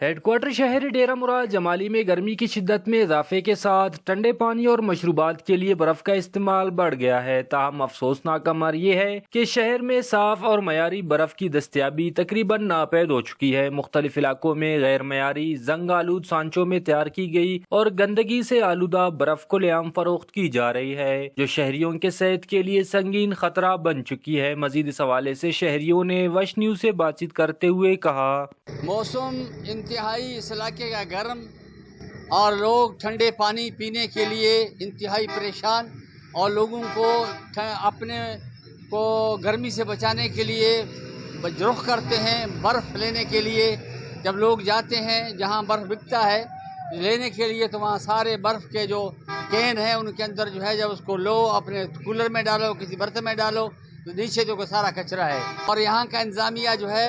Head quarter شہر ڈیرہ مراد جمالی میں گرمی کی شدت میں اضافے کے ساتھ ٹھنڈے پانی اور مشروبات کے لیے برف کا استعمال بڑھ گیا ہے۔ تاہم افسوسناک امر یہ ہے کہ شہر میں صاف اور معیاری برف کی دستیابی تقریباً ناپید ہو چکی ہے۔ مختلف علاقوں میں غیر معیاری زنگ آلود سانچوں میں تیار کی گئی اور گندگی سے آلودہ برف کھلے عام فروخت کی جا رہی ہے، جو شہریوں کے صحت کے لیے سنگین خطرہ بن چکی ہے۔ مزید اس حوالے سے شہریوں نے وش نیوز سے بات چیت کرتے ہوئے کہا، موسم انتہائی اس علاقے کا گرم اور لوگ ٹھنڈے پانی پینے کے لیے انتہائی پریشان، اور لوگوں کو اپنے کو گرمی سے بچانے کے لیے رخ کرتے ہیں برف لینے کے لیے۔ جب لوگ جاتے ہیں جہاں برف بکتا ہے لینے کے لیے تو وہاں سارے برف کے جو کین ہیں ان کے اندر جو ہے جب اس کو لو اپنے کولر میں ڈالو، کسی برتن میں ڈالو تو نیچے جو سارا کچرا ہے، اور یہاں کا انتظامیہ جو ہے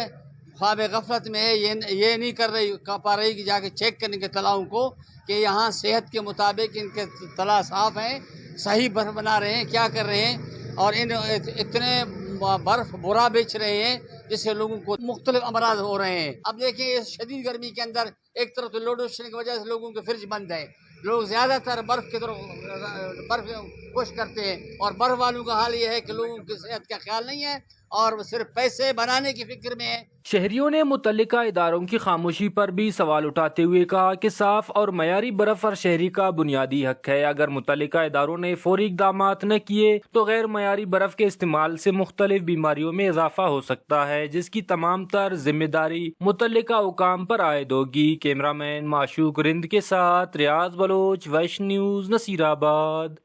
خواب غفلت میں ہے، یہ نہیں پا رہی کہ جا کے چیک کرنے کے تلاؤں کو کہ یہاں صحت کے مطابق ان کے تلا صاف ہیں، صحیح برف بنا رہے ہیں، کیا کر رہے ہیں، اور اتنے برف برا بیچ رہے ہیں جس سے لوگوں کو مختلف امراض ہو رہے ہیں۔ اب دیکھیں اس شدید گرمی کے اندر ایک طرف تو لوڈ شیڈنگ کی وجہ سے لوگوں کے فرج بند ہے، لوگ زیادہ تر برف کی طرف برف کوشش کرتے ہیں، اور برف والوں کا حال یہ ہے کہ لوگوں کی صحت کا خیال نہیں ہے اور وہ صرف پیسے بنانے کی فکر میں ہے۔ شہریوں نے متعلقہ اداروں کی خاموشی پر بھی سوال اٹھاتے ہوئے کہا کہ صاف اور معیاری برف ہر شہری کا بنیادی حق ہے۔ اگر متعلقہ اداروں نے فوری اقدامات نہ کیے تو غیر معیاری برف کے استعمال سے مختلف بیماریوں میں اضافہ ہو سکتا ہے، جس کی تمام تر ذمہ داری متعلقہ حکام پر عائد ہوگی۔ کیمرہ مین معشوق رند کے ساتھ ریاض بلوچ، ویش نیوز، نصیر آباد۔